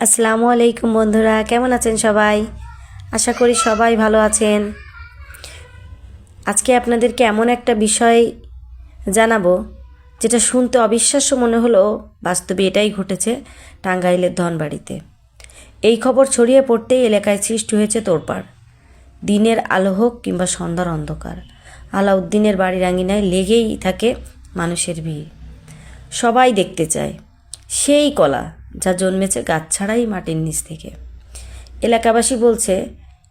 আসসালামু আলাইকুম বন্ধুরা, কেমন আছেন সবাই? আশা করি সবাই ভালো আছেন। আজকে আপনাদেরকে এমন একটা বিষয় জানাবো যেটা শুনতে অবিশ্বাস্য মনে হলো, বাস্তবে এটাই ঘটেছে টাঙ্গাইলের ধনবাড়িতে। এই খবর ছড়িয়ে পড়তেই এলাকায় সৃষ্টি হয়েছে তোড়পাড়। দিনের আলো হোক কিংবা সন্ধ্যার অন্ধকার, আলাউদ্দিনের বাড়ির আঙিনায় লেগেই থাকে মানুষের ভিড়। সবাই দেখতে চায় সেই কলা যা জন্মেছে গাছ ছাড়াই মাটির নিচ থেকে। এলাকাবাসী বলছে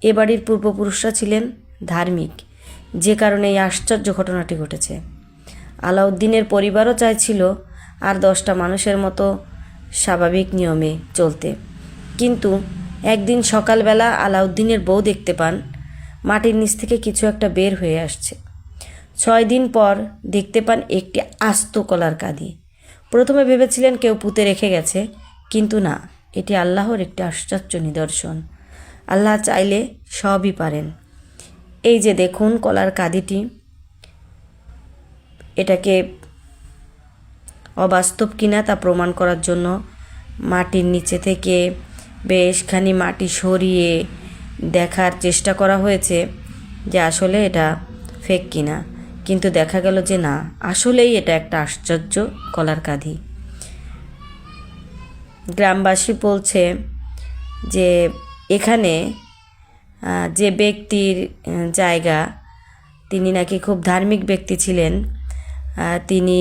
এ বাড়ির পূর্বপুরুষরা ছিলেন ধার্মিক, যে কারণে এই আশ্চর্য ঘটনাটি ঘটেছে। আলাউদ্দিনের পরিবারও চাইছিল আর 10টা মানুষের মতো স্বাভাবিক নিয়মে চলতে, কিন্তু একদিন সকালবেলা আলাউদ্দিনের বউ দেখতে পান মাটির নিচ থেকে কিছু একটা বের হয়ে আসছে। 6 দিন পর দেখতে পান একটি আস্ত কলার কাঁদি। প্রথমে ভেবেছিলেন কেউ পুঁতে রেখে গেছে, কিন্তু না, এটি আল্লাহর একটি আশ্চর্য নিদর্শন। আল্লাহ চাইলে সবই পারেন। এই যে দেখুন কলার কাঁদিটি, এটাকে অবাস্তব কিনা তা প্রমাণ করার জন্য মাটির নিচে থেকে বেশখানি মাটি সরিয়ে দেখার চেষ্টা করা হয়েছে যে আসলে এটা ফেক কিনা, কিন্তু দেখা গেল যে না, আসলেই এটা একটা আশ্চর্য কলার কাঁদি। গ্রামবাসী বলছে যে এখানে যে ব্যক্তির জায়গা, তিনি নাকি খুব ধার্মিক ব্যক্তি ছিলেন। তিনি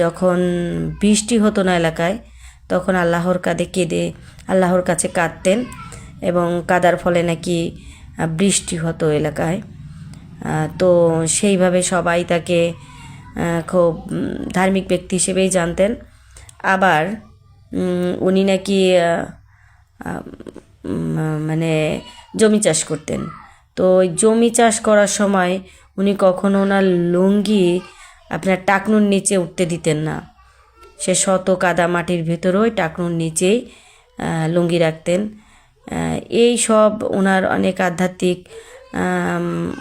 যখন বৃষ্টি হতো না এলাকায়, তখন আল্লাহর কাছে কাঁদতেন, এবং কাদার ফলে নাকি বৃষ্টি হতো এলাকায়। তো সেইভাবে সবাই তাকে খুব ধার্মিক ব্যক্তি হিসেবেই জানতেন। আবার উনি নাকি মানে জমি চাষ করতেন। তো ওই জমি চাষ করার সময় উনি কখনো ওনার লুঙ্গি আপনার টাকনুর নিচে উঠতে দিতেন না। সে শত কাদা মাটির ভেতরেও টাকনুর নিচেই লুঙ্গি রাখতেন। এই সব ওনার অনেক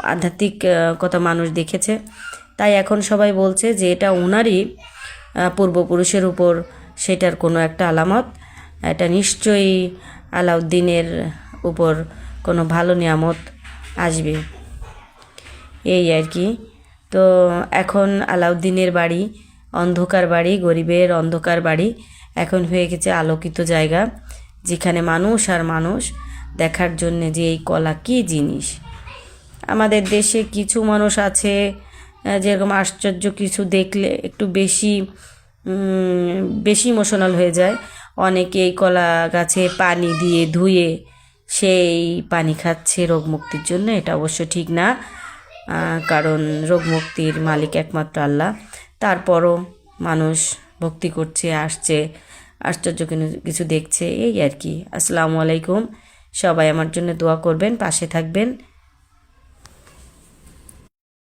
আধ্যাত্মিক কথা মানুষ দেখেছে। তাই এখন সবাই বলছে যে এটা ওনারই পূর্বপুরুষের উপর সেটার কোনো একটা আলামত। এটা নিশ্চয়ই আলাউদ্দিনের উপর কোনো ভালো নিয়ামত আসবে, এই আর কি। তো এখন আলাউদ্দিনের বাড়ি, অন্ধকার বাড়ি, গরিবের অন্ধকার বাড়ি, এখন হয়ে গেছে আলোকিত জায়গা, যেখানে মানুষ আর মানুষ দেখার জন্যে যে এই কলা কী জিনিস। আমাদের দেশে কিছু মানুষ আছে যেরকম আশ্চর্য কিছু দেখলে একটু বেশি ইমোশনাল হয়ে যায়। অনেকে এই কলা গাছে পানি দিয়ে ধুয়ে সেই পানি খাচ্ছে রোগ মুক্তির জন্য। এটা অবশ্য ঠিক না, কারণ রোগ মুক্তির মালিক একমাত্র আল্লাহ। তারপরও মানুষ ভক্তি করছে, আসছে, আশ্চর্য কিছু দেখছে, এই আর কি। আসসালামু আলাইকুম। সবাই আমার জন্য দোয়া করবেন, পাশে থাকবেন।